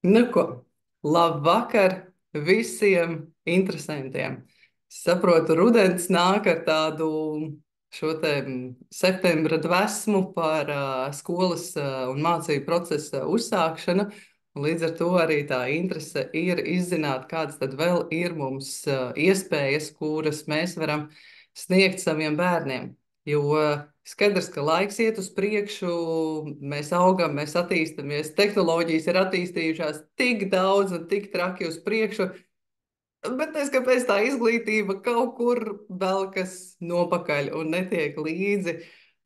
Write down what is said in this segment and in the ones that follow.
Nu ko, labvakar visiem interesantiem. Saprotu, rudens nāk ar tādu šo te septembra dvēsmu par skolas un mācību procesa uzsākšanu. Un līdz ar to arī tā interese ir izzināt, kādas tad vēl ir mums iespējas, kuras mēs varam sniegt saviem bērniem. Jo skaidrs, ka laiks iet uz priekšu, mēs augam, mēs attīstāmies, tehnoloģijas ir attīstījušās tik daudz un tik traki uz priekšu, bet es kāpēc tā izglītība kaut kur velkas nopakaļ un netiek līdzi.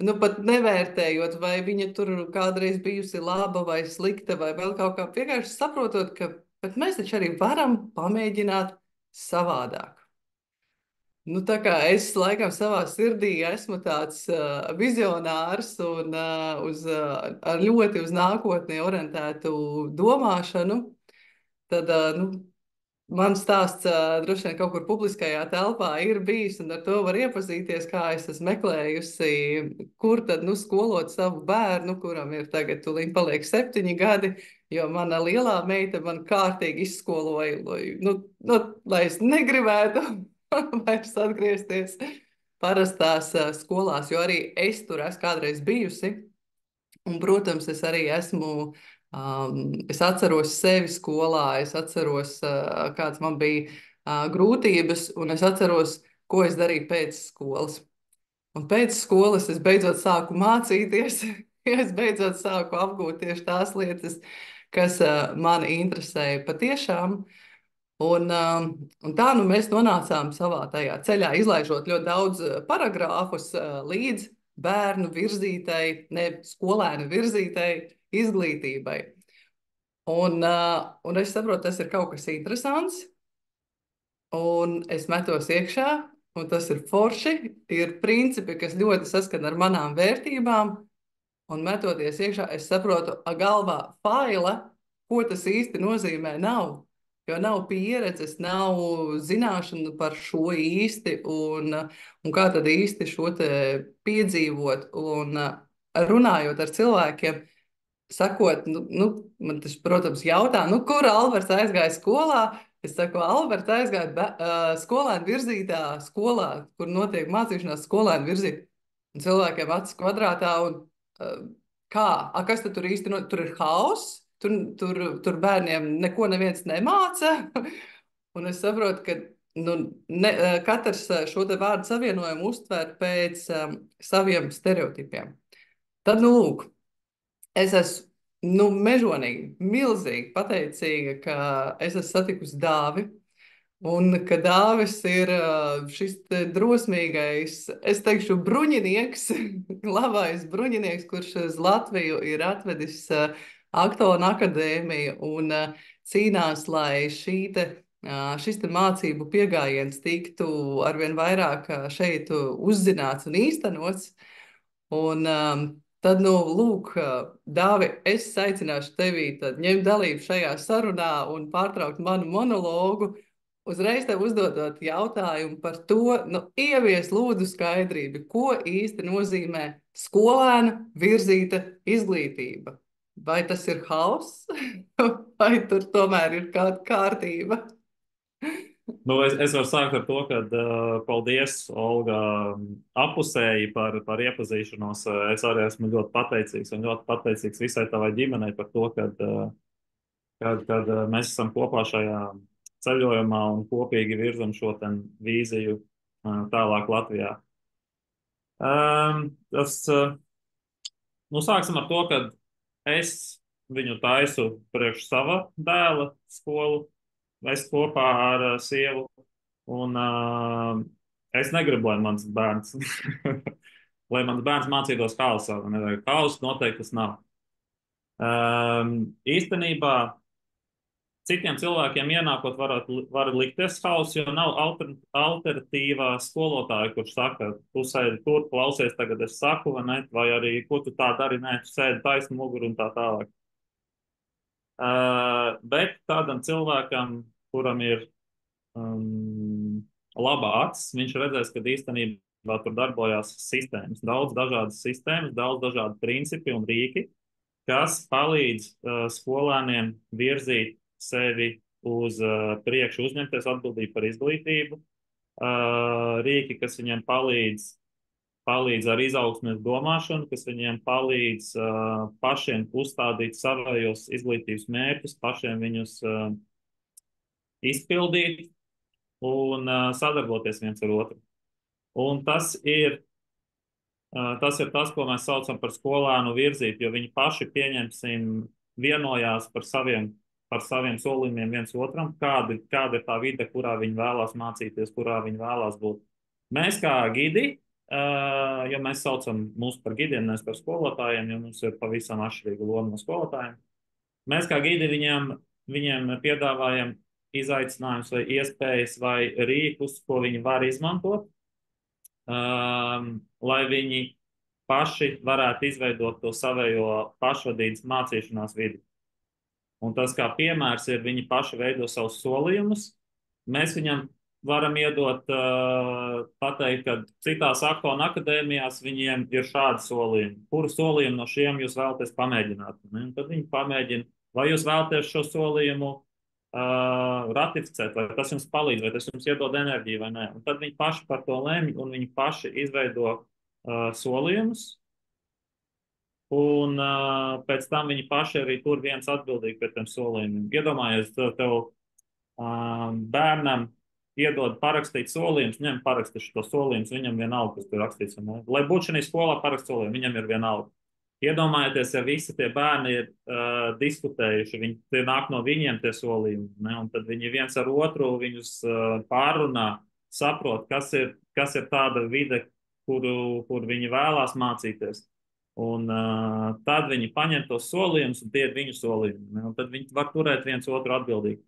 Nu, pat nevērtējot, vai viņa tur kādreiz bijusi laba vai slikta, vai vēl kaut kā, vienkārši saprotot, ka bet mēs taču arī varam pamēģināt savādāk. Nu, tā kā es laikam savā sirdī esmu tāds vizionārs un ar ļoti uz nākotni orientētu domāšanu, tad nu, mans stāsts droši vien kaut kur publiskajā telpā ir bijis, un ar to var iepazīties, kā es esmu meklējusi, kur tad nu, skolot savu bērnu, kuram ir tagad tūlīt paliek 7 gadi, jo mana lielā meita man kārtīgi izskoloja, lai es negribētu vairs atgriezties parastās skolās, jo arī es tur esmu kādreiz bijusi. Un, protams, es arī esmu, es atceros sevi skolā, es atceros, kāds man bija grūtības, un es atceros, ko es darīju pēc skolas. Un pēc skolas es beidzot sāku mācīties, es beidzot sāku apgūt tieši tās lietas, kas mani interesēja patiešām. Un tā nu mēs nonācām savā tajā ceļā, izlaižot ļoti daudz paragrāfus līdz bērnu virzītai, ne skolēnu virzītai izglītībai. Un es saprotu, tas ir kaut kas interesants, un es metos iekšā, un tas ir forši, ir principi, kas ļoti saskan ar manām vērtībām, un metoties iekšā, es saprotu, galvā faila, ko tas īsti nozīmē, nav. Jo nav pieredzes, nav zināšanu par šo īsti, un kā tad īsti šo te piedzīvot. Un runājot ar cilvēkiem, sakot, man tas, protams, jautā, kur Alberts aizgāja skolā? Es saku, Alberts aizgāja skolēnu virzītā skolā, kur notiek mācīšanās skolēnu virzītā. Un cilvēkiem acis kvadrātā, un uh, kā? Kas tad tur īsti tur ir hauss? Tur bērniem neko neviens nemāca. Un es saprotu, ka nu, katrs šo te vārdu savienojumu uztver pēc saviem stereotipiem. Tad, nu, lūk, es esmu mežonīgi, milzīgi pateicīga, ka es esmu satikusi Dāvi. Un ka Dāvis ir šis te drosmīgais, es teikšu, bruņinieks, labais bruņinieks, kurš uz Latviju ir atvedis Aktonu akadēmiju un cīnās, lai šis te mācību pieejams tiktu arvien vairāk šeit uzzināts un īstenots. Un tad, nu, lūk, Dāvi, es aicināšu tevi ņemt dalību šajā sarunā un pārtraukt manu monologu. Uzreiz tev uzdodot jautājumu par to, ievies lūdzu skaidrību, ko īsti nozīmē skolēna virzīta izglītība. Vai tas ir hauss, vai tur tomēr ir kāda kārtība? Nu, es varu sākt ar to, ka paldies, Olga, apusēji par iepazīšanos. Es arī esmu ļoti pateicīgs un ļoti pateicīgs visai tavai ģimenei par to, kad mēs esam kopā šajā ceļojumā un kopīgi virzam šo vīziju tālāk Latvijā. Tas, nu, sāksim ar to, ka es viņu taisu priekš sava dēla skolu, es kopā ar sievu. Un es negribu, lai mans bērns, lai mans bērns mācītos hausā. Hausa noteikti tas nav. Īstenībā citiem cilvēkiem ienākot var likties hauss, jo nav alternatīvā skolotāja, kurš saka, tu sēdi tur, klausies, tagad es saku, vai arī, ko tu tā dari, nē, tu sēdi taisnu muguru un tā tālāk. Bet tādam cilvēkam, kuram ir laba acis, viņš redzēs, ka īstenībā tur darbojās sistēmas, daudz dažādas sistēmas, daudz dažādu principi un rīki. kas palīdz skolēniem virzīt sevi uz priekšu, uzņemties atbildību par izglītību, rīki, kas viņiem palīdz ar izaugsmes domāšanu, kas viņiem palīdz pašiem uzstādīt savējos izglītības mērķus, pašiem viņus izpildīt un sadarboties viens ar otru. Un tas ir tas, ko mēs saucam par skolēnu virzīt, jo viņi paši, pieņemsim, vienojās par saviem solījumiem viens otram, kāda ir tā vide, kurā viņi vēlās mācīties, kurā viņi vēlās būt. Mēs kā gidi, jo mēs saucam mūs par gidiem, nevis par skolotājiem, jo mums ir pavisam atšķirīga loma no skolotājiem. Mēs kā gidi viņiem piedāvājam izaicinājumus vai iespējas vai rīkus, ko viņi var izmantot, lai viņi paši varētu izveidot to savējo pašvadības mācīšanās vidi. Un tas kā piemērs ir, viņi paši veido savus solījumus. Mēs viņam varam iedot, pateikt, ka citās aktuālās akadēmijās viņiem ir šādi solījumi. Kuru solījumu no šiem jūs vēlaties pamēģināt? Un tad viņi pamēģina, vai jūs vēlaties šo solījumu ratificēt, vai tas jums palīdz, vai tas jums iedod enerģiju vai nē. Un tad viņi paši par to lemj un viņi paši izveido solījumus. Un pēc tam viņi paši arī tur viens atbildīgi par tiem solījumiem. Iedomājies, tev bērnam iedod parakstīt solījumus, ņem parakstīt šo solījumus, viņam vienalga, kas tur rakstīts. Lai būtu šajā skolā parakst solījumi, viņam ir vienalga. Iedomājieties, ja visi tie bērni ir diskutējuši, tie nāk no viņiem tie solījumi, ne? Un tad viņi viens ar otru viņus pārrunā, saprot, kas ir tāda vide, kur viņi vēlās mācīties. Un tad viņi paņem tos solījumus, un tie ir viņu solījumi, ne? Un tad viņi var turēt viens otru atbildīgi.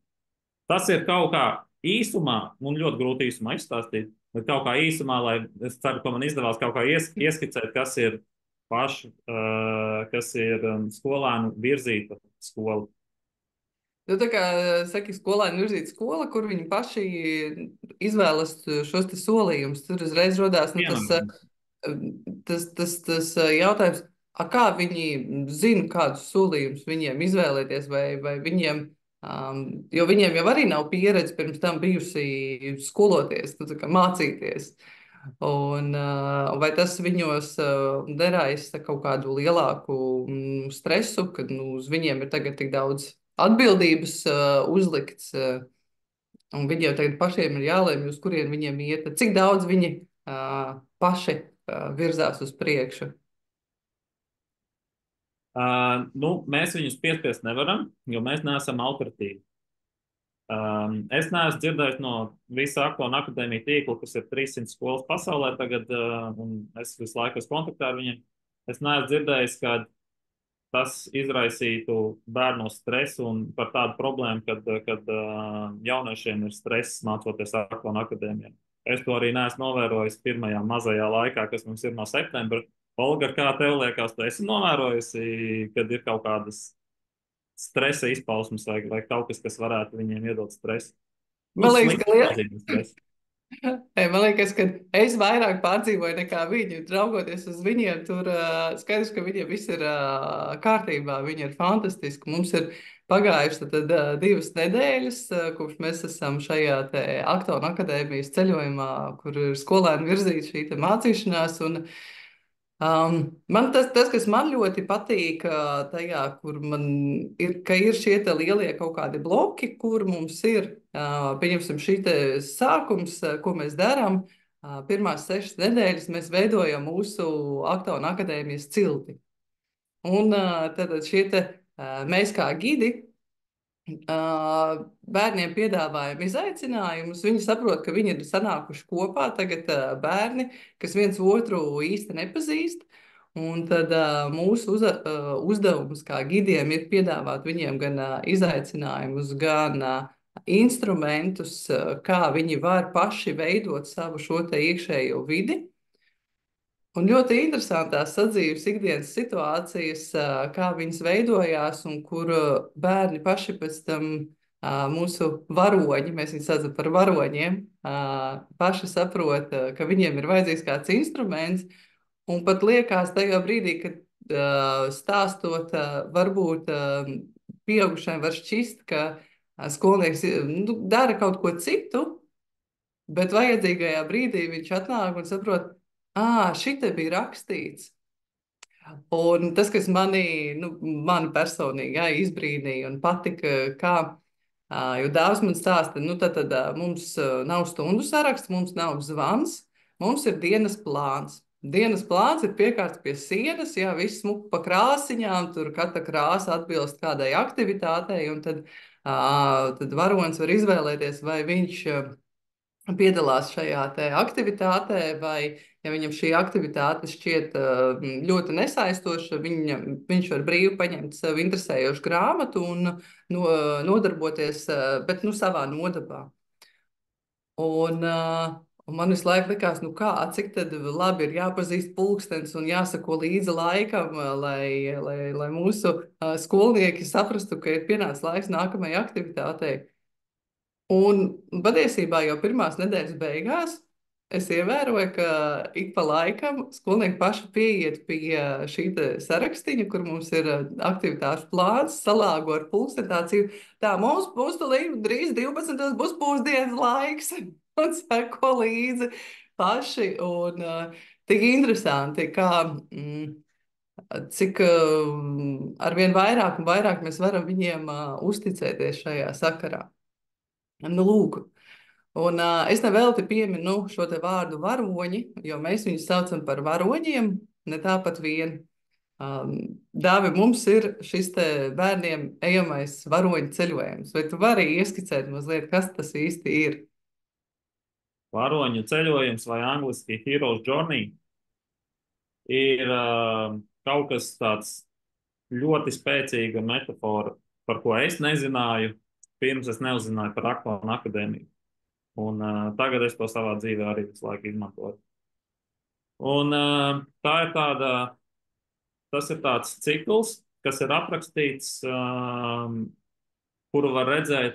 Tas ir kaut kā īsumā, un ļoti grūti īsumā izstāstīt, bet kaut kā īsumā, lai es ceru, ka man izdevās kaut kā ieskicēt, kas ir skolēnu virzīta skola. Nu, tā kā saka, skolēni virzīta skola, kur viņi paši izvēlas šos te solījumus. Tur uzreiz rodās Piemēram, tas jautājums, kā viņi zina, kādus solījumus viņiem izvēlēties, vai viņiem, jo viņiem jau arī nav pieredze pirms tam bijusi skoloties, nu, tā kā mācīties. Un, vai tas viņos neraisa kaut kādu lielāku stresu, kad uz viņiem ir tagad tik daudz atbildības uzlikts, un viņiem tagad pašiem ir jālēmj, uz kurien viņiem iet, cik daudz viņi paši virzās uz priekšu? Mēs viņus piespiest nevaram, jo mēs neesam autoritīvi. Es neesmu dzirdējis no visa aktuālā akadēmija tīkla, kas ir 300 skolas pasaulē tagad, un es visu laiku esmu kontaktā ar viņiem. Es neesmu dzirdējis, ka tas izraisītu bērnos stresu un par tādu problēmu, kad jauniešiem ir stress mācoties aktuālā akadēmijā. Es to arī neesmu novērojis pirmajā mazajā laikā, kas mums ir no septembra. Olga, kā tev liekas, tu esi novērojusi, kad ir kaut kādas stresa izpausmes vai kaut kas, kas varētu viņiem iedot stresu? Nu, Man liekas, slikti ka nozīmē stresu. Man liekas, ka es vairāk pārdzīvoju nekā viņi. Raugoties uz viņiem, tur skaidrs, ka viņiem viss ir kārtībā. Viņi ir fantastiski. Mums ir pagājušas 2 nedēļas, kopš mēs esam šajā Aktuālā akadēmijas ceļojumā, kur ir skolēni virzīta šī mācīšanās. Tas, kas man ļoti patīk tajā, kur man ir, ka ir šie lielie kaut kādi bloki, kur mums ir, pieņemsim, šī sākums, ko mēs darām. Pirmās 6 nedēļas mēs veidojam mūsu Aktuālā akadēmijas cilti. Un tad mēs kā gidi bērniem piedāvājam izaicinājumus. Viņi saprot, ka viņi ir sanākuši kopā tagad bērni, kas viens otru īsti nepazīst. Un tad mūsu uzdevums kā gidiem ir piedāvāt viņiem gan izaicinājumus, gan instrumentus, kā viņi var paši veidot savu šo iekšējo vidi. Un ļoti interesantās sadzīves ikdienas situācijas, kā viņas veidojās un kur bērni paši pēc tam mūsu varoņi, mēs viņus saucam par varoņiem, paši saprot, ka viņiem ir vajadzīgs kāds instruments. Un pat liekas tajā brīdī, kad stāstot, varbūt pieaugušajiem var šķist, ka skolnieks nu, dara kaut ko citu, bet vajadzīgajā brīdī viņš atnāk un saprot, šitai bija rakstīts. Un tas, kas mani personīgi izbrīnīja un patika, kā, jo dāvs man stāsta, nu tad mums nav stundu saraksts, mums nav zvans, mums ir dienas plāns. Dienas plāns ir piekārts pie sienas, jā, viss smuki pa krāsiņām, tur katra krāsa atbilst kādai aktivitātei, un tad varonis var izvēlēties, vai viņš piedalās šajā te aktivitātē, vai ja viņam šī aktivitāte šķiet ļoti nesaistoša, viņš var brīvi paņemt sev interesējošu grāmatu un nodarboties, bet savā nodabā. Un man visu laiku likās, cik tad labi ir jāpazīst pulkstenis un jāsako līdzi laikam, lai mūsu skolnieki saprastu, ka ir pienācis laiks nākamajai aktivitātei. Un patiesībā jau pirmās nedēļas beigās es ievēroju, ka ik pa laikam skolnieki paši pieiet pie šī sarakstiņa, kur mums ir aktivitāšu plāns, salāgo ar pulkstetāciju. Tā mums tulīt drīz 12. būs pusdienas laiks un seko līdzi paši. Un tik interesanti, kā cik arvien vairāk un vairāk mēs varam viņiem uzticēties šajā sakarā. Nu, lūk, un es nevelti pieminu šo te vārdu varoņi, jo mēs viņus saucam par varoņiem, ne tāpat vien. Dāvi, mums ir šis te bērniem ejamais varoņu ceļojums. Vai tu vari ieskicēt mazliet, kas tas īsti ir? Varoņu ceļojums vai angliski Hero's Journey ir kaut kas tāds ļoti spēcīga metafora, par ko es nezināju, pirms es neuzzināju par Aklonu akadēmiju. Un tagad es to savā dzīvē arī visu laiku izmantoju. Un tas ir tāds cikls, kas ir aprakstīts, kuru var redzēt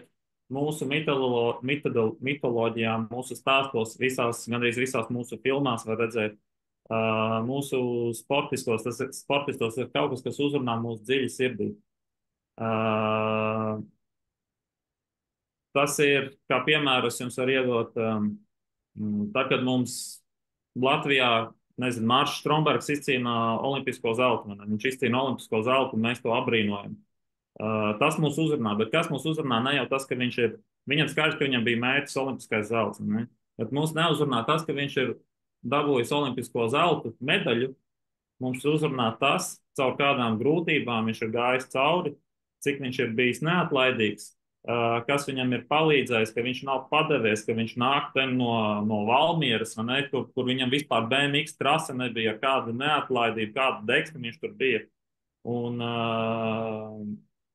mūsu mitoloģijā, mūsu stāstos, gandrīz visās mūsu filmās var redzēt mūsu sportistos. Sportistos ir kaut kas, kas uzrunā mūsu dziļi sirdī. Tas ir, kā piemēru, es jums varu iedot, tad, kad mums Latvijā, nezinu, Mārcis Strombergs izcīna olimpisko zeltu, viņš izcīna olimpisko zeltu, un mēs to abrīnojam. Tas mūs uzrunā, bet kas mūs uzrunā, ne jau tas, ka viņam skaidrs, ka viņam bija mērķis olimpiskais zelts, ne? Bet mūs neuzrunā tas, ka viņš ir dabūjis olimpisko zeltu medaļu, mums uzrunā tas, caur kādām grūtībām viņš ir gājis cauri, cik viņš ir bijis neatlaidīgs, kas viņam ir palīdzējis, ka viņš nav padevies, ka viņš nāk no Valmieras, kur viņam vispār BMX trase nebija, kāda neatlaidība, kāda deksme viņš tur bija.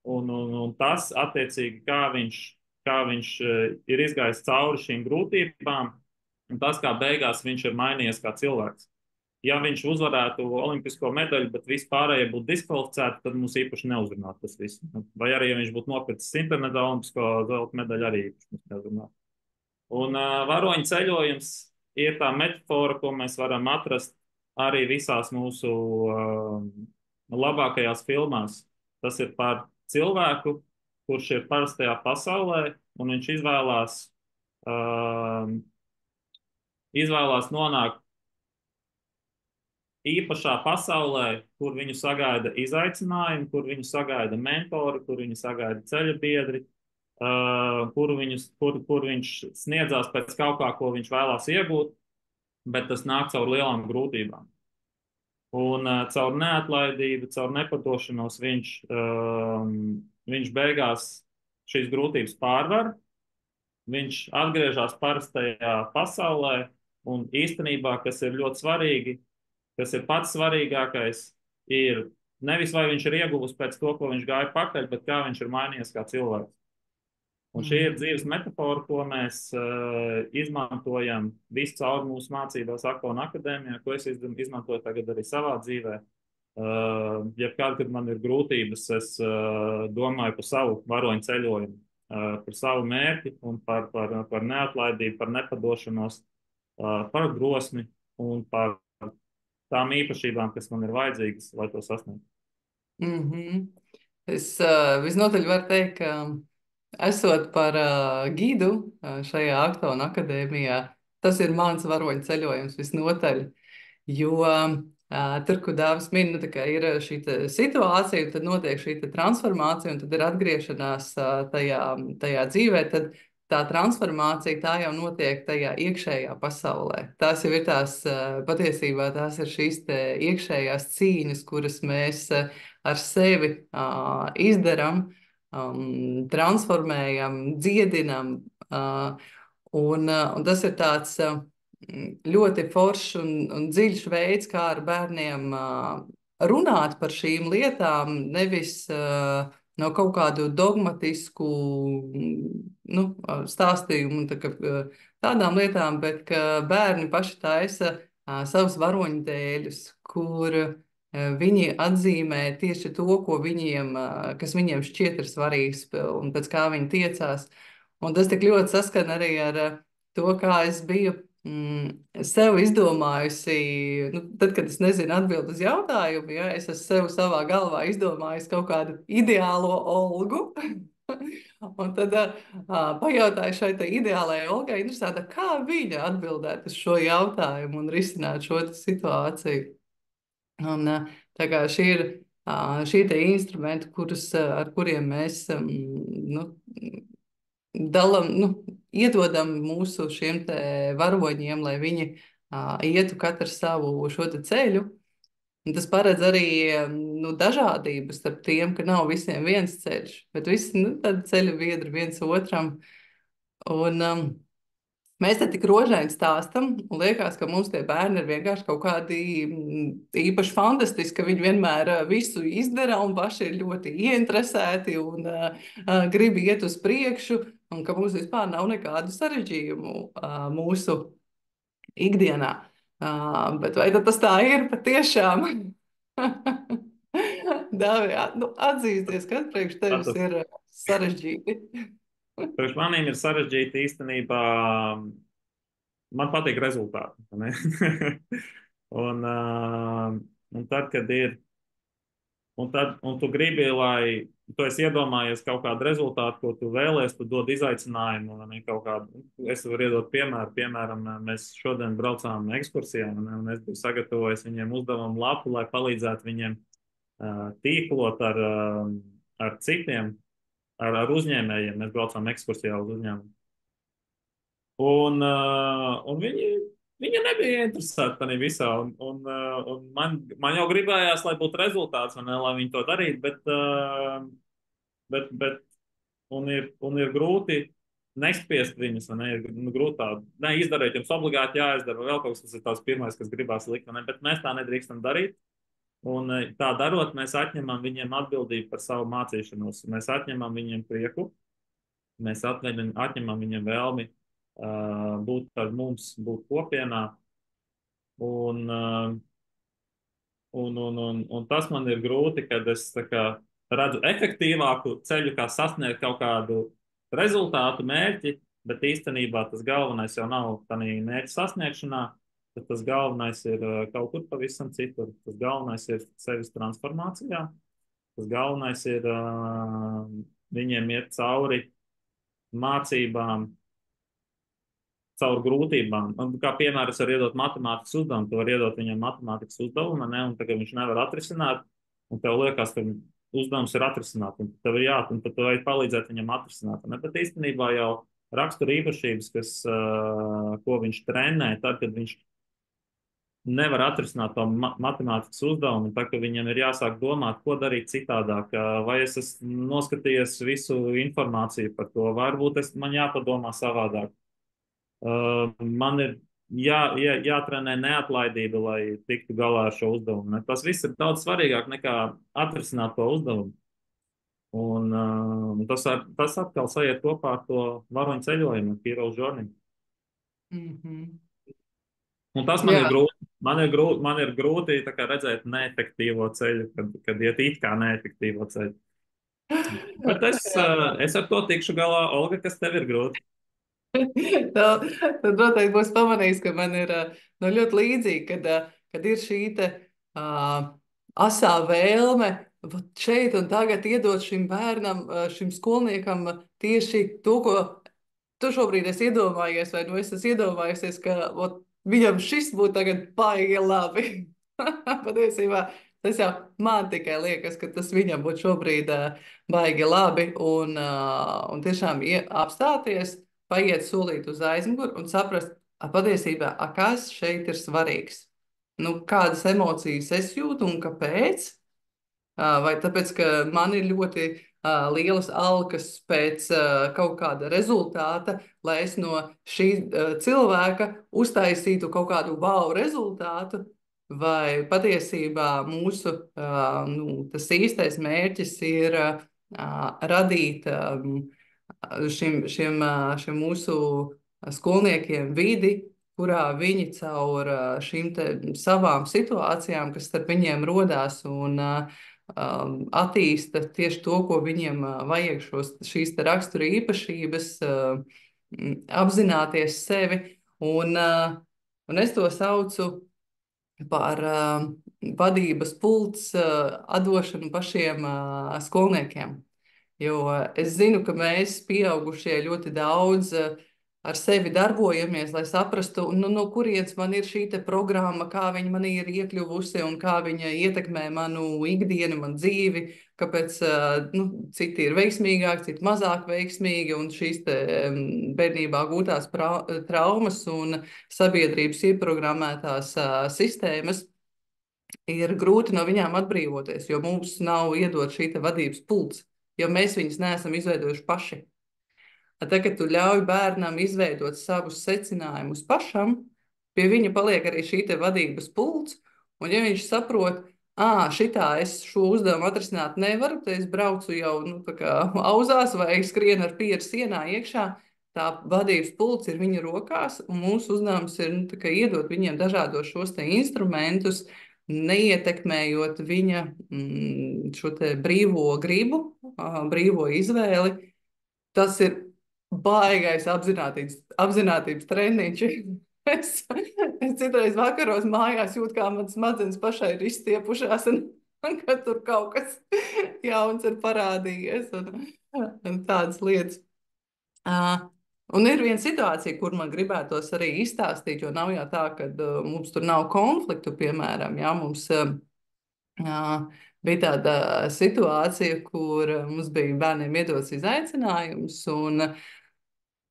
Un tas, attiecīgi, kā viņš ir izgājis cauri šīm grūtībām, un tas, kā beigās viņš ir mainījies kā cilvēks. Ja viņš uzvarētu olimpisko medaļu, bet vispārējie būtu diskvalificēti, tad mums īpaši neuzrunātu tas viss. Vai arī, ja viņš būtu nopircis internetā olimpisko zelta medaļu, arī īpaši neuzrunātu. Un varoņu ceļojums ir tā metafora, ko mēs varam atrast arī visās mūsu labākajās filmās. Tas ir par cilvēku, kurš ir parastajā pasaulē, un viņš izvēlās nonākt īpašā pasaulē, kur viņu sagaida izaicinājumi, kur viņu sagaida mentori, kur viņu sagaida ceļa biedri, kur viņš sniedzās pēc kaut kā, ko viņš vēlās iegūt, bet tas nāk caur lielām grūtībām. Un caur neatlaidību, caur nepadošanos viņš beigās šīs grūtības pārvar, viņš atgriežas parastajā pasaulē, un īstenībā, kas ir ļoti svarīgi, kas ir pats svarīgākais, ir nevis vai viņš ir ieguvis pēc to, ko viņš gāja pakaļ, bet kā viņš ir mainījies kā cilvēks. Un šī ir dzīves metafora, ko mēs izmantojam visu cauri mūsu mācībās Aklona akadēmijā, ko es izmantoju tagad arī savā dzīvē. Jebkad, kad man ir grūtības, es domāju par savu varoņu ceļojumu, par savu mērķi un par neatlaidību, par nepadošanos, par drosmi un par tām īpašībām, kas man ir vajadzīgas, lai to sasniegtu. Mhm. Es visnotaļ varu teikt, ka esot par gidu šajā Aktona akadēmijā, tas ir mans varoņu ceļojums visnotaļ. Jo tur, kur Dāvis min, nu, tā kā ir šī situācija, un tad notiek šī transformācija, un tad ir atgriešanās tajā dzīvē, tad tā transformācija tā jau notiek tajā iekšējā pasaulē. Tās jau ir patiesībā tās ir šīs iekšējās cīņas, kuras mēs ar sevi izdarām, transformējam, dziedinam. Un tas ir tāds ļoti foršs un dziļš veids, kā ar bērniem runāt par šīm lietām, nevis no kaut kādu dogmatisku nu, stāstījumu un tādām lietām, bet ka bērni paši taisa savus varoņu dēļus, kur viņi atzīmē tieši to, kas viņiem šķiet ir svarīgs un pēc kā viņi tiecās. Un tas tik ļoti saskan arī ar to, kā es biju sev izdomājusi, nu, tad, kad es nezinu atbildi uz jautājumu, ja es esmu sev savā galvā izdomājusi kaut kādu ideālo Olgu. Un tad pajautāju šai ideālajai Olgai, interesanti, kā viņa atbildētu uz šo jautājumu un risinātu šo situāciju. Un, tā kā šie ir instrumenti, ar kuriem mēs nu, iedodam mūsu šiem te varoņiem, lai viņi ietu katru savu šo te ceļu. Un tas paredz arī nu, dažādību starp tiem, ka nav visiem viens ceļš, bet visi nu, tādi ceļu biedri viens otram. Un, mēs te tik rožaini stāstam, un liekas, ka mums tie bērni ir vienkārši kaut kādi īpaši fantastiski, ka viņi vienmēr visu izdara un paši ir ļoti ieinteresēti un grib iet uz priekšu, un ka mums vispār nav nekādu sarežģījumu mūsu ikdienā. Bet vai tad tas tā ir patiešām? Dāvi, nu, atzīsties, kas priekš tevis Tas ir sarežģīti. priekš maniem ir sarežģīti īstenībā. Man patīk rezultāti. Ne? Un tad, kad ir, un tu gribi, lai tu esi iedomājies kaut kādu rezultātu, ko tu vēlēsies, tu dod izaicinājumu. Ne, kaut kādu, es varu iedot piemēru. Piemēram, mēs šodien braucām ekskursijā, un es biju sagatavojis viņiem uzdevumu lapu, lai palīdzētu viņiem tīklot ar citiem, ar uzņēmējiem. Mēs braucām ekskursijā uz uzņēmumu. Un viņi nebija interesēti tajā visā. Un man jau gribējās, lai būtu rezultāts, ne, lai viņi to darītu, bet un ir grūti nespiest viņus. Ne, ir grūti tā, izdarīt, jums obligāti jāizdara vēl kaut kas, tas ir tās pirmais, kas gribās likt. Ne, bet mēs tā nedrīkstam darīt. Un tā darot, mēs atņemam viņiem atbildību par savu mācīšanos. Mēs atņemam viņiem prieku, mēs atņemam viņiem vēlmi būt ar mums, būt kopienā. Un, un tas man ir grūti, kad es redzu efektīvāku ceļu, kā sasniegt kaut kādu rezultātu, mērķi, bet īstenībā tas galvenais jau nav tādā mērķa sasniegšanā. Tad tas galvenais ir kaut kur pavisam citur. Tas galvenais ir sevis transformācijā. Tas galvenais ir viņiem iet cauri mācībām, caur grūtībām. Un, kā piemēram, es varu iedot matemātikas uzdevumu, tu vari iedot viņam matemātikas uzdevumu, ne, un tagad viņš nevar atrisināt, un tev liekas, ka uzdevums ir atrisināt, un tev ir un tad tu vari palīdzēt viņam atrisināt. Ne, bet īstenībā jau rakstura īpašības, ko viņš trenē, tad, kad viņš nevar atrisināt to matemātikas uzdevumu, tad, kad viņam ir jāsāk domāt, ko darīt citādāk, vai es esmu noskatījies visu informāciju par to, varbūt man jāpadomā savādāk. Man ir jātrenē neatlaidība, lai tiktu galā ar šo uzdevumu. Ne? Tas viss ir daudz svarīgāk nekā atrisināt to uzdevumu. Un tas atkal sajiet kopā ar to varoņu ceļojumu, Hero's Journey. Mhm. Un tas man ir grūti. Man ir grūti redzēt neefektīvo ceļu, kad iet it kā neefektīvo ceļu. Bet es ar to tikšu galā. Olga, kas tev ir grūti? Tad noteikti būs pamanījis, ka man ir nu, ļoti līdzīgi, kad kad ir šī te asā vēlme vat šeit un tagad iedot šim bērnam, šim skolniekam tieši to, ko tu šobrīd esi iedomājies, vai nu es esmu iedomājusies, ka ot, viņam šis būtu tagad baigi labi. Patiesībā tas jau man tikai liekas, ka tas viņam būtu šobrīd baigi labi un tiešām apstāties, paiet solīt uz aizmuguri un saprast, patiesībā, kas šeit ir svarīgs. Nu, kādas emocijas es jūtu un kāpēc? Vai tāpēc, ka man ir ļoti lielas alkas pēc kaut kāda rezultāta, lai es no šī cilvēka uztaisītu kaut kādu wow rezultātu, vai patiesībā mūsu tas īstais mērķis ir radīt šiem mūsu skolniekiem vidi, kurā viņi caur šīm savām situācijām, kas starp viņiem rodās, un attīsta tieši to, ko viņiem vajag, šīs rakstura īpašības, apzināties sevi. Un es to saucu par vadības pults atdošanu pašiem skolniekiem. Jo es zinu, ka mēs, pieaugušie, ļoti daudz ar sevi darbojamies, lai saprastu, nu, no kurienes man ir šī programma, kā viņa man ir iekļuvusi un kā viņa ietekmē manu ikdienu, manu dzīvi, kāpēc nu, citi ir veiksmīgāki, citi mazāk veiksmīgi, un šīs bērnībā gūtās traumas un sabiedrības ieprogrammētās sistēmas ir grūti no viņām atbrīvoties, jo mums nav iedot šī vadības pults, jo mēs viņus neesam izveidojuši paši. Tad, kad tu ļauj bērnam izveidot savus secinājumus pašam, pie viņa paliek arī šī vadības pults, un ja viņš saprot, šitā es šo uzdevumu atrisināt nevaru, tad es braucu jau auzās vai skrienu ar pieru sienā iekšā, tā vadības pults ir viņa rokās, un mūsu uzdevums ir iedot viņiem dažādos šos instrumentus, neietekmējot viņa šo brīvo gribu, brīvo izvēli. Tas ir baigais apzinātības treniņš. Es citreiz vakaros mājās jūtu, kā manas smadzenes pašai ir izstiepušās, un ka tur kaut kas jauns ir parādījies, un tādas lietas. Un ir viena situācija, kur man gribētos arī izstāstīt, jo nav jau tā, ka mums tur nav konfliktu, piemēram, jā, mums bija tāda situācija, kur mums bija bērniem iedots izaicinājums, un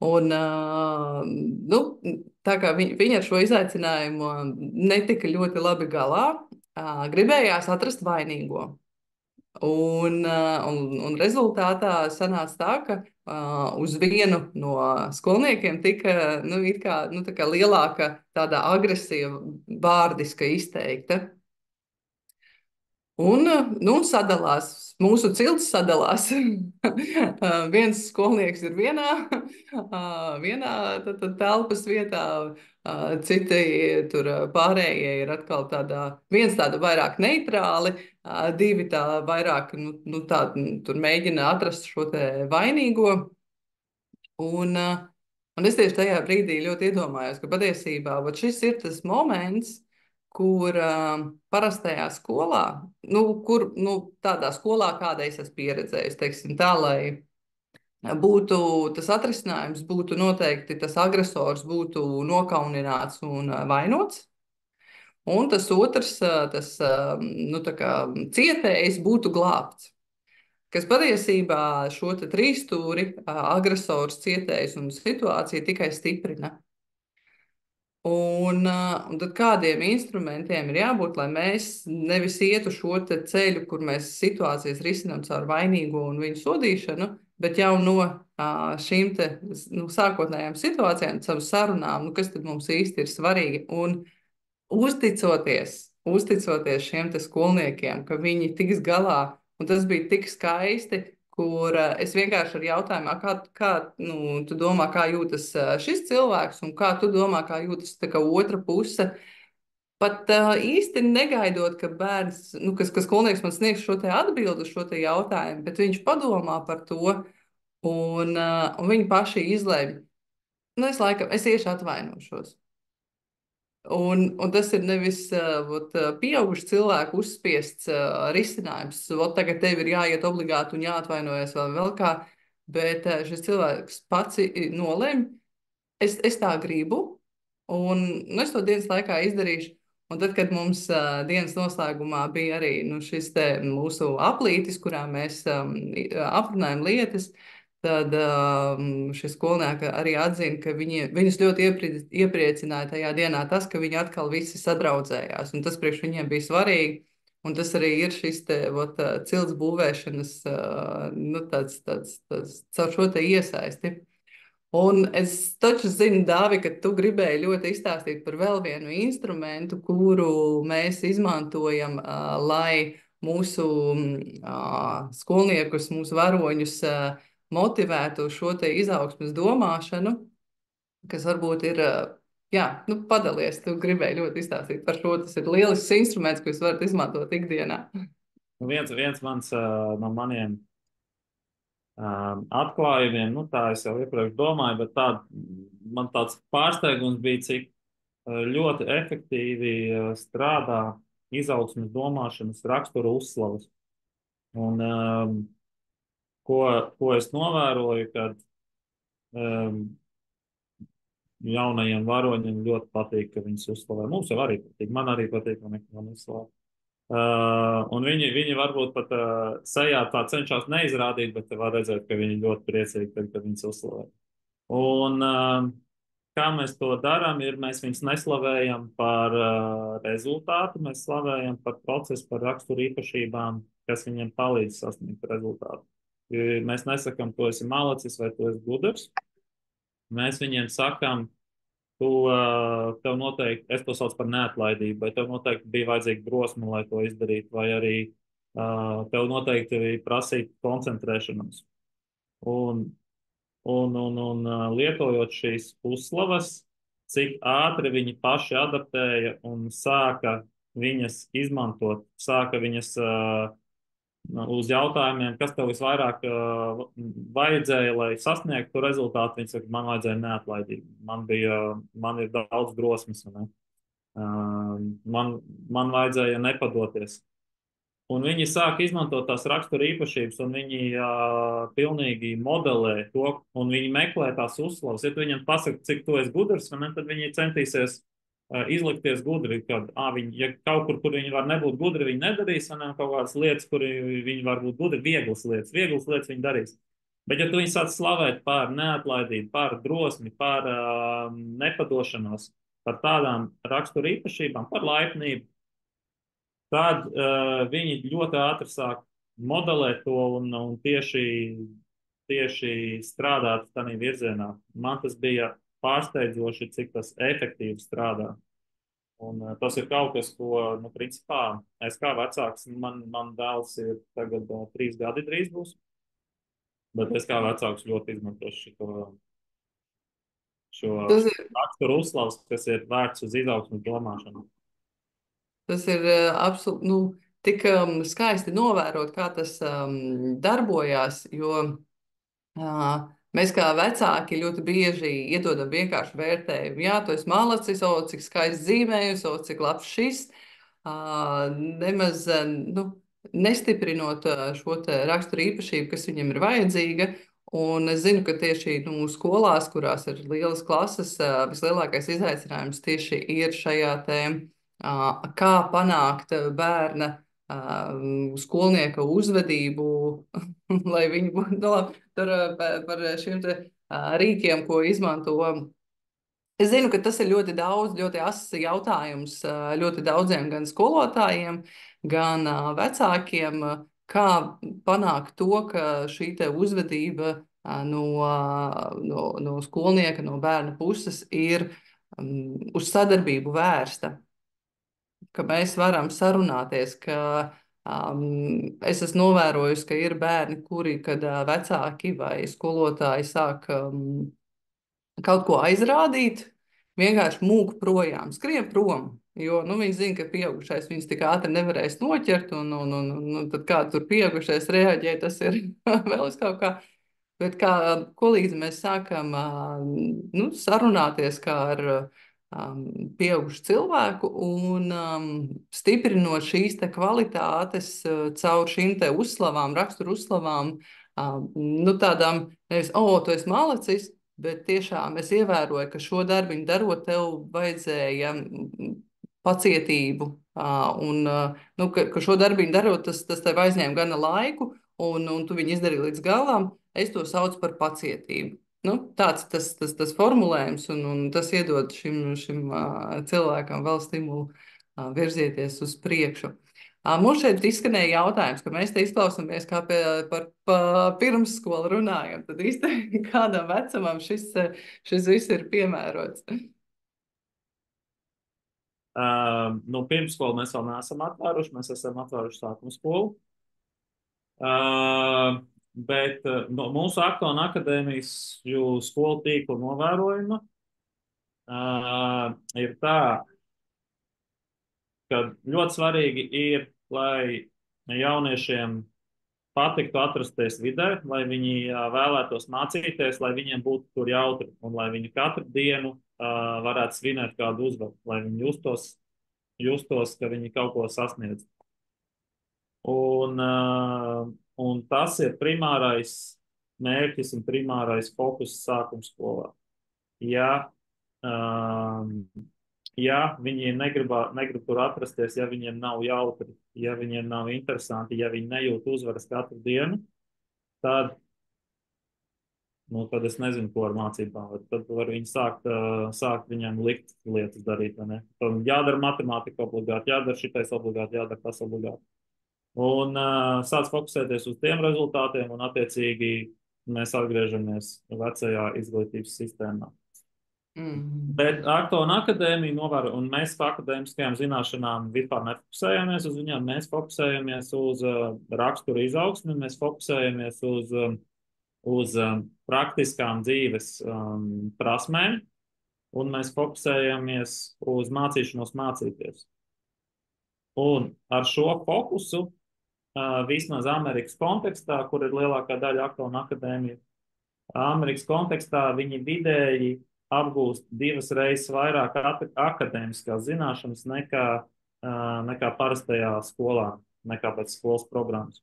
nu, tā kā viņi ar šo izaicinājumu netika ļoti labi galā, gribējās atrast vainīgo. Un rezultātā sanāca tā, ka uz vienu no skolniekiem tika it kā, tā kā lielāka tāda agresija vārdiska izteikta. Un sadalās, mūsu cilts sadalās. Viens skolnieks ir vienā telpas vietā, citi tur pārējie ir atkal viens tāda vairāk neitrāli, divi tā vairāk, tur mēģina atrast šo te vainīgo. Un es tieši tajā brīdī ļoti iedomājos, ka patiesībā šis ir tas moments, kur parastajā skolā, tādā skolā, kāda es esmu pieredzējusi, teiksim tā, lai būtu tas atrisinājums, būtu noteikti tas agresors būtu nokaunināts un vainots, un tas otrs, cietējs būtu glābts. Kas patiesībā šo trīsstūri, agresors, cietējs un situāciju tikai stiprina. Un tad kādiem instrumentiem ir jābūt, lai mēs nevis ietu šo ceļu, kur mēs situācijas risinām caur vainīgo un viņu sodīšanu, bet jau no šīm sākotnējām situācijām, caur sarunām, kas tad mums īsti ir svarīgi, un uzticoties šiem skolniekiem, ka viņi tiks galā, un tas bija tik skaisti, kur es vienkārši ar jautājumu, kā tu domā, kā jūtas šis cilvēks, un kā tu domā, kā jūtas otra puse. Pat īsti negaidot, ka bērns, ka skolnieks man sniegs šo atbildi uz šo jautājumu, bet viņš padomā par to, un viņi paši izlemj. Es iešu atvainošos. Un tas ir nevis pieaugušu cilvēku uzspiests risinājums. Vot tagad tev ir jāiet obligāti un jāatvainojas vēl kā, bet šis cilvēks pats nolēma, es tā gribu, un nu, es to dienas laikā izdarīšu. Un tad, kad mums dienas noslēgumā bija arī nu, šis te mūsu aplītis, kurā mēs aprunājam lietas, tad šis skolnieks arī atzina, ka viņus ļoti iepriecināja tajā dienā tas, ka viņi atkal visi sadraudzējās. Un tas priekš viņiem bija svarīgi. Un tas arī ir šis te, vot, cilts būvēšanas, nu, caur šo te iesaisti. Un es taču zinu, Dāvi, ka tu gribēji ļoti izstāstīt par vēl vienu instrumentu, kuru mēs izmantojam, lai mūsu skolniekus, mūsu varoņus motivētu šo te izaugsmas domāšanu, kas varbūt ir, jā, nu padalies, tu gribēji ļoti izstāstīt par šo. Tas ir lielisks instruments, ko jūs varat izmantot ikdienā. Viens no maniem atklājumiem, nu tā es jau iepriekš domāju, bet man tāds pārsteigums bija, cik ļoti efektīvi strādā izaugsmes domāšanas rakstura uzslavas. Un ko, ko es novēroju, kad um, jaunajiem varoņiem ļoti patīk, ka viņus uzslavē. Mums jau arī patīk, man arī patīk, ka viņi uzslavē. Un viņi varbūt pat sejā tā cenšas neizrādīt, bet var redzēt, ka viņi ļoti priecīgi, kad viņus uzslavē. Un kā mēs to darām, ir mēs viņus neslavējam par rezultātu, mēs slavējam par procesu, par raksturu īpašībām, kas viņiem palīdz sasniegt rezultātu. Mēs nesakām, tu esi malacis vai tu esi gudrs. Mēs viņiem sakām, tev noteikti, es to saucu par neatlaidību, vai tev noteikti bija vajadzīga drosme, lai to izdarītu, vai arī tev noteikti prasīja koncentrēšanos. Un, un lietojot šīs uzslavas, cik ātri viņi paši adaptēja un sāka viņas izmantot, sāka viņas uz jautājumiem, kas tev visvairāk vajadzēja, lai sasniegtu rezultātu. Viņi saka, man vajadzēja neatlaidību. Man ir daudz drosmes. Ne? Man vajadzēja nepadoties. Un viņi sāk izmantot tās rakstura īpašības, un viņi pilnīgi modelē to, un viņi meklē tās uzslavas. Ja tu viņam pasaki, cik tu esi gudrs, ne, tad viņi centīsies izlikties gudri, kad ja kaut kur viņi var nebūt gudri, viņi nedarīs, un kaut kādas lietas, kur viņi var būt gudri, vieglas lietas viņi darīs. Bet, ja tu viņus sāc slavēt par neatlaidību, par drosmi, par nepadošanos, par tādām rakstura īpašībām, par laipnību, tad viņi ļoti ātri sāk modelēt to un tieši strādāt tādā virzienā. Man tas bija pārsteidzoši, cik tas efektīvi strādā. Un tas ir kaut kas, ko, nu, principā, es kā vecāks, man dēls ir tagad 3 gadi drīz būs, bet es kā vecāks ļoti izmantošu šo Tas ir, raksturu uzslavas, kas ir vērts uz izaugsmu domāšanu. tas ir absolūti, nu, tik skaisti novērot, kā tas darbojās, jo mēs kā vecāki ļoti bieži iedodam vienkārši vērtējumu. Jā, tu esi malacis, o, cik skaisti zīmējusi, o, cik labs šis. Nemaz nu, nestiprinot šo raksturu īpašību, kas viņam ir vajadzīga. Un es zinu, ka tieši nu, skolās, kurās ir lielas klases, vislielākais izaicinājums tieši ir šajā te, kā panākt bērna skolnieka uzvedību, lai viņi būtu no, tur, par šiem te, rīkiem, ko izmanto. Es zinu, ka tas ir ļoti daudz, ļoti asas jautājums ļoti daudziem gan skolotājiem, gan vecākiem, kā panākt to, ka šī te uzvedība no skolnieka, no bērna puses ir uz sadarbību vērsta, ka mēs varam sarunāties, ka es esmu novērojusi, ka ir bērni, kuri, kad vecāki vai skolotāji sāk kaut ko aizrādīt, vienkārši mūk projām, skrien prom. Jo nu, viņi zina, ka pieaugušais viņus tik ātri nevarēs noķert, un tad kā tur pieaugušais reaģē, tas ir vēl uz kaut kā. Bet kā kolīdzi mēs sākam nu, sarunāties kā ar pieaugušu cilvēku un stiprinot šīs te kvalitātes caur šīm te uzslavām, raksturu uzslavām, nu tādām, nevis, tu esi malacis, bet tiešām es ievēroju, ka šo darbiņu darot, tev vajadzēja pacietību, nu, ka šo darbiņu darot, tas tev aizņēma gana laiku, un tu viņu izdarīji līdz galam, es to saucu par pacietību. Nu, tāds tas formulējums, un tas iedod šim cilvēkam vēl stimulu virzieties uz priekšu. Mums šeit izskanēja jautājums, ka mēs te izklausāmies kā par pirmsskolu runājam. Tad īstenībā kādam vecumam šis viss ir piemērots. Nu, pirmsskolu mēs vēl neesam atvēruši, mēs esam atvēruši sākuma skolu. Bet no mūsu Aktona akadēmijas skolu tīkla novērojuma ir tā, ka ļoti svarīgi ir, lai jauniešiem patiktu atrasties vidē, lai viņi vēlētos mācīties, lai viņiem būtu tur jautri un lai viņi katru dienu varētu svinēt kādu uzvaru, lai viņi justos, ka viņi kaut ko sasniedz. Un tas ir primārais mērķis un primārais fokus sākuma skolā. Ja viņi negrib tur atrasties, ja viņiem nav jautri, ja viņiem nav interesanti, ja viņi nejūt uzvaras katru dienu, tad es nezinu, ko ar mācībām. Tad var viņi sākt viņiem likt lietas darīt. Tad jādara matemātika obligāti, jādara šitais obligāti, jādara tas obligāti. Un sāc fokusēties uz tiem rezultātiem, un attiecīgi mēs atgriežamies vecajā izglītības sistēmā. Bet Aktona akadēmija novēro, un mēs par akadēmiskajām zināšanām vispār nefokusējamies uz viņām. Mēs fokusējamies uz raksturu izaugsmi, mēs fokusējamies uz praktiskām dzīves prasmēm, un mēs fokusējamies uz mācīšanos mācīties. Un ar šo fokusu vismaz Amerikas kontekstā, kur ir lielākā daļa Aktona akadēmija, Amerikas kontekstā viņi vidēji apgūst 2 reizes vairāk akadēmiskās zināšanas nekā parastajā skolā, nekā pēc skolas programmas.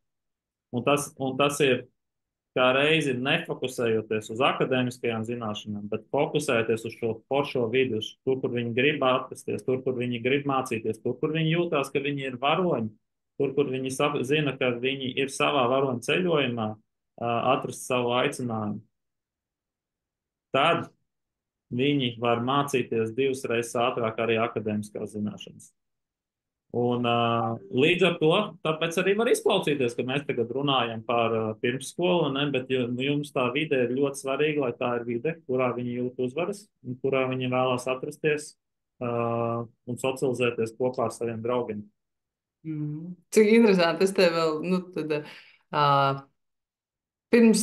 Un tas ir kā reizi nefokusējoties uz akadēmiskajām zināšanām, bet fokusēties uz šo foršo vidi, tur, kur viņi grib atrasties, tur, kur viņi grib mācīties, tur, kur viņi jūtās, ka viņi ir varoņi, tur, kur viņi zina, ka viņi ir savā varoņa ceļojumā, atrast savu aicinājumu. Tad viņi var mācīties 2 reizes ātrāk arī akadēmiskās zināšanas. Un līdz ar to, tāpēc arī var izklausīties, ka mēs tagad runājam par pirmsskolu, bet jums tā vide ir ļoti svarīga, lai tā ir vide, kurā viņi jūt uzvaras, un kurā viņi vēlās atrasties un socializēties kopā ar saviem draugiem. Cik interesanti, es tev vēl, pirms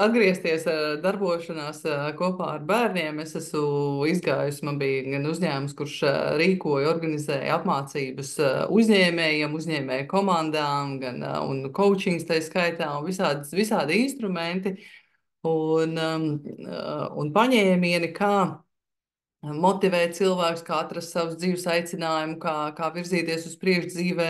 atgriezties darbošanās kopā ar bērniem, es esmu izgājusi, man bija gan uzņēmums, kurš rīkoja, organizēja apmācības uzņēmējiem, uzņēmēju komandām, un coachings tā skaitā, un visādi instrumenti un paņēmieni, kā motivēt cilvēkus, kā atrast savus dzīves aicinājumu, kā virzīties uz priekšu dzīvē.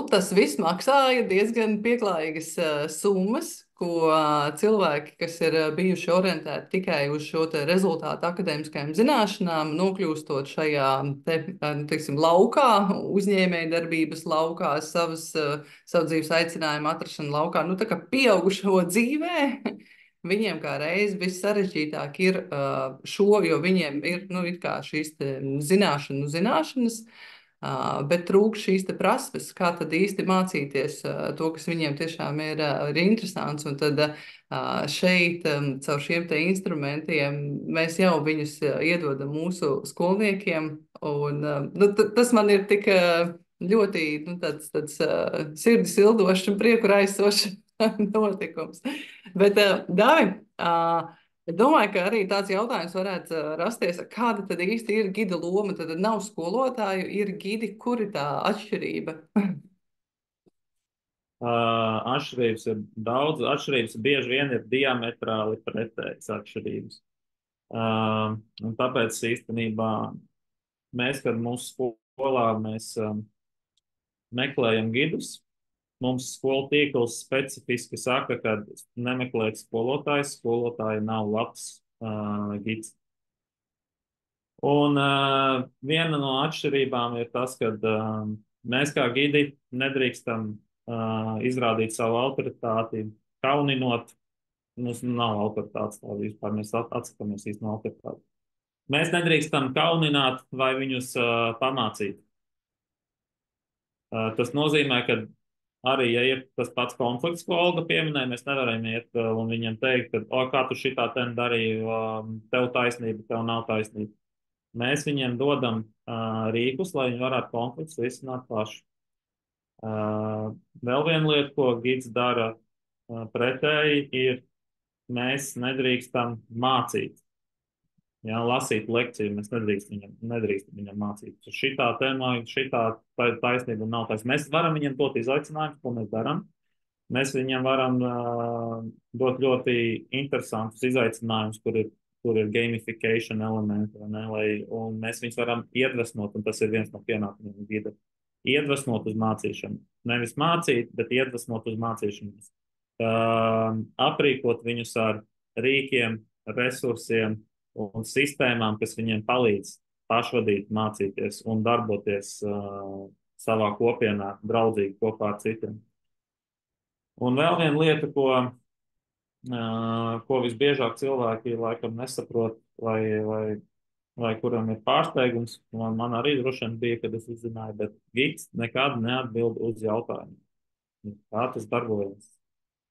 Tas viss maksāja diezgan pieklājīgas summas, ko cilvēki, kas ir bijuši orientēti tikai uz šo rezultātu akadēmiskajām zināšanām, nokļūstot šajā laukā, uzņēmējdarbības laukā, savu dzīves aicinājumu atrašanu laukā, tā kā pieaugušo dzīvē. Viņiem kā reiz vissarežģītāk ir jo viņiem ir it kā šīs zināšanas, bet trūkst šīs prasmes, kā tad īsti mācīties to, kas viņiem tiešām ir interesants. Un tad šeit caur šiem te instrumentiem mēs jau viņus iedodam mūsu skolniekiem. Un, tas man ir tik ļoti tāds sirdi sildošs un prieku raisošs notikums. Bet, Dāvi, es domāju, ka arī tāds jautājums varētu rasties, kāda tad īsti ir gida loma? Tad nav skolotāju, ir gidi, kur ir tā atšķirība? Atšķirības ir daudz, atšķirības bieži vien ir diametrāli pretējas atšķirības. Un tāpēc īstenībā mēs, kad mūsu skolā mēs meklējam gidus, mums skolu tīkls specifiski saka, ka nemeklēt skolotājs, skolotāji nav labs gids. Un viena no atšķirībām ir tas, ka mēs kā gidi nedrīkstam izrādīt savu autoritāti, kauninot. Mums nav autoritātes tāda vispār, mēs atsakāmies īstenībā no autoritātes. Mēs nedrīkstam kaunināt vai viņus pamācīt. Tas nozīmē, ka arī, ja ir tas pats konflikts, ko Olga pieminēja, mēs nevaram iet un viņam teikt, ka, o, kā tu šitā ten darīji, tev taisnība, tev nav taisnība. Mēs viņiem dodam rīkus, lai viņi varētu konflikts risināt paši. Vēl viena lieta, ko gids dara pretēji, ir mēs nedrīkstam mācīt. Jā, lasīt lekciju mēs nedrīkstam viņam mācīt. Šitā tēmā, šitā taisnība nav taisnība. Mēs varam viņam dot izaicinājumus, ko mēs darām. Mēs viņam varam dot ļoti interesantus izaicinājumus, kur ir gamification elementi, un mēs viņus varam iedvesmot, un tas ir viens no pienākumiem gida. Iedvesmot uz mācīšanu. Nevis mācīt, bet iedvesmot uz mācīšanos. Aprīkot viņus ar rīkiem, resursiem un sistēmām, kas viņiem palīdz pašvadīt, mācīties un darboties savā kopienā, draudzīgi kopā ar citiem. Un vēl viena lieta, ko visbiežāk cilvēki laikam nesaprot, vai kuram ir pārsteigums, man arī droši vien bija, kad es uzzināju, bet gids nekad neatbild uz jautājumu. Kā tas darbojas?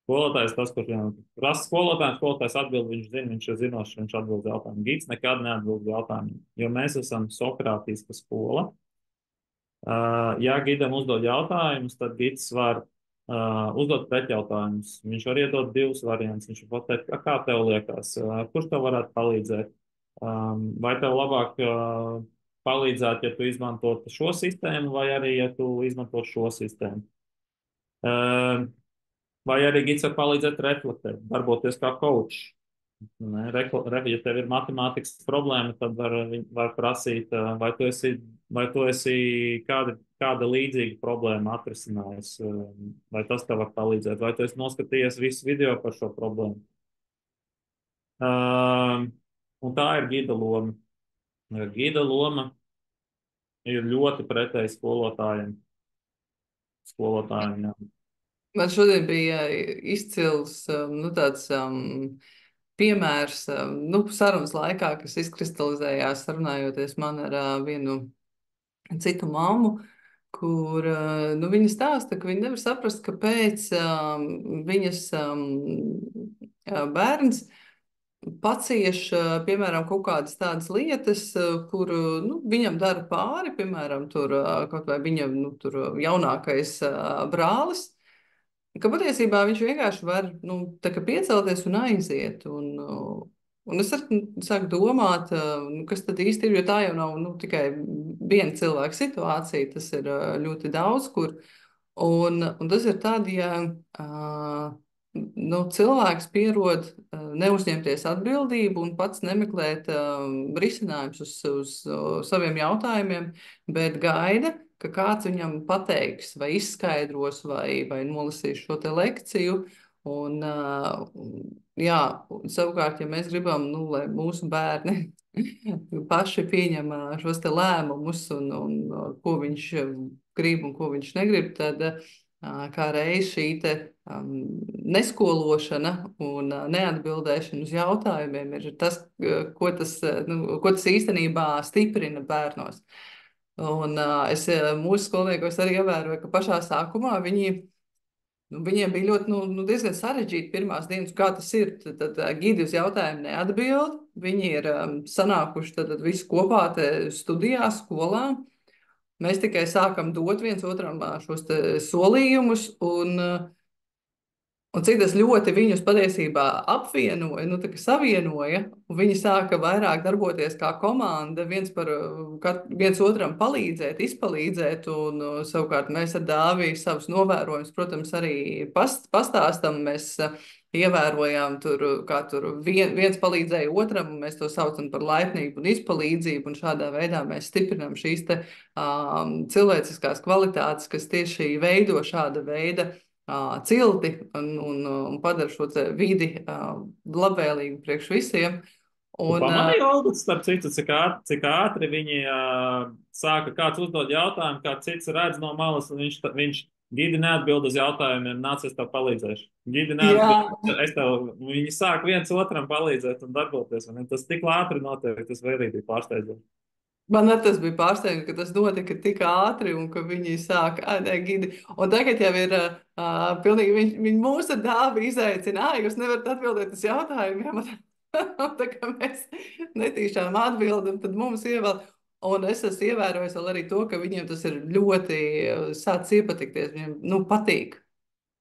Skolotājs tas, kurš prasa skolotājs atbild, viņš zina, viņš ir zinošs, viņš atbild jautājumu. Gids nekad neatbild jautājumu, jo mēs esam sokrātīska skola. Ja gidam uzdod jautājumus, tad gids var uzdot pretjautājumus. Viņš var iedot divus variantus. Viņš var pateikt, kā tev liekas, kurš tev varētu palīdzēt? Vai tev labāk palīdzētu, ja tu izmantotu šo sistēmu, vai arī, ja tu izmantotu šo sistēmu? Vai arī gids var palīdzēt reflektēt, darboties kā coach. Ja tev ir matemātikas problēma, tad var prasīt, vai tu esi kāda līdzīga problēma atrisinājis, vai tas tev var palīdzēt, vai tu esi noskatījies visu video par šo problēmu. Un tā ir gida loma. Gida loma ir ļoti pretēji skolotājiem. Jā. Man šodien bija izcils tāds piemērs sarunas laikā, kas izkristalizējās sarunājoties man ar vienu citu mammu, kur viņa stāsta, ka viņa nevar saprast, kāpēc viņas bērns pacieš, piemēram, kaut kādas tādas lietas, kur viņam dara pāri, piemēram, tur kaut vai viņam tur jaunākais brālis, ka patiesībā viņš vienkārši var piecelties un aiziet. Un es sāku domāt, kas tad īsti ir, jo tā jau nav tikai viena cilvēka situācija, tas ir ļoti daudz kur. Un tas ir tad, ja cilvēks pierod neuzņemties atbildību un pats nemeklēt risinājumus uz saviem jautājumiem, bet gaida, ka kāds viņam pateiks, vai izskaidros, vai nolasīs šo te lekciju. Un, jā, savukārt, ja mēs gribam, lai mūsu bērni paši pieņem šos te lēmumus un ko viņš grib un ko viņš negrib, tad kā reiz šī te neskološana un neatbildēšana uz jautājumiem ir tas, ko tas īstenībā stiprina bērnos. Un es mūsu skolniekos arī ievēroju, ka pašā sākumā viņiem bija ļoti diezgan sarežģīti pirmās dienas, kā tas ir. Tad gidi uz jautājumu neatbild. Viņi ir sanākuši tad visi kopā studijā, skolā. Mēs tikai sākam dot viens otram šos solījumus, un Un cik tas ļoti viņus patiesībā apvienoja, nu, tā kā savienoja, un viņi sāka vairāk darboties kā komanda, viens otram palīdzēt, izpalīdzēt, un savukārt mēs ar Dāviju savus novērojumus, protams, arī pastāstam. Mēs ievērojām tur, kā tur viens palīdzēja otram, un mēs to saucam par laipnību un izpalīdzību, un šādā veidā mēs stiprinām šīs te cilvēciskās kvalitātes, kas tieši veido šāda veida cilti un padara šo vidi labvēlīgu priekš visiem. Tu Un, pamanīji, Olga, starp citu, cik ātri viņi sāka, kāds uzdod jautājumu, kā cits redz no malas, un viņš Gidi neatbild uz jautājumiem, nāc, es tev palīdzēšu. Gidi jā, neatbild, viņi sāk viens otram palīdzēt un darboties. Un tas tik ātri notiek, tas arī bija pārsteidzami. man arī tas bija pārsteigums, ka tas notika tik ātri un ka viņi sāk gidi. Un tagad jau ir pilnīgi, viņi mūsu dāvi izaicina, jūs nevarat atbildēt uz jautājumiem. Un tā kā mēs netīšām atbildam, tad mums ievēl. Un es esmu ievērojis vēl arī to, ka viņiem tas ir ļoti sācis iepatikties. Viņiem, nu, patīk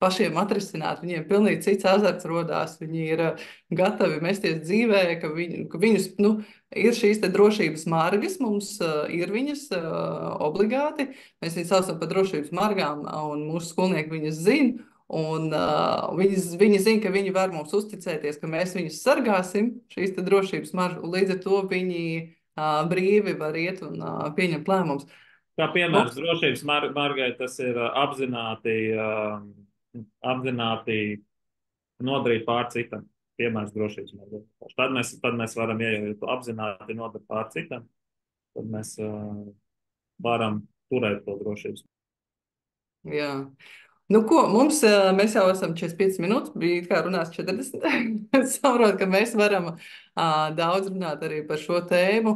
pašiem atrisināt. Viņiem ir pilnīgi cits azarts rodās. Viņi ir gatavi mesties dzīvē, ka viņus, nu, ir šīs te drošības margas, mums ir viņas obligāti. Mēs viņus saucam par drošības margām, un mūsu skolnieki viņas zina. Un viņi zina, ka viņi var mums uzticēties, ka mēs viņus sargāsim, šīs te drošības maržas, un līdz ar to viņi brīvi var iet un pieņemt lēmumus. Kā piemērs Mums, drošības margai, tas ir apzināti nodarīt pār citam. Piemērs drošības margai. Tad mēs varam ieiet, ja tu apzināti nodari pār citam, tad mēs varam turēt to drošības. jā. Nu, ko, mēs jau esam 45 minūtes, bija it kā runās 40. Es saprotu, ka mēs varam daudz runāt arī par šo tēmu.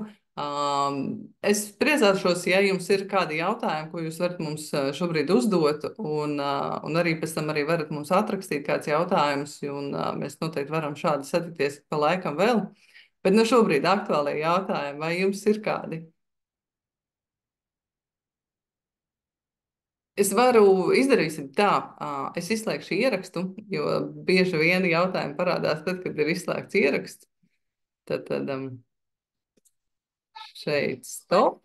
Es priecāšos, ja jums ir kādi jautājumi, ko jūs varat mums šobrīd uzdot, un arī pēc tam arī varat mums atrakstīt kāds jautājums, un mēs noteikti varam šādi satikties pa laikam vēl. Bet nu šobrīd aktuālie jautājumi, vai jums ir kādi? Es varu izdarīsim tā, es izslēgšu ierakstu, jo bieži vien jautājumi parādās tad, kad ir izslēgts ieraksts. Tad šeit stop.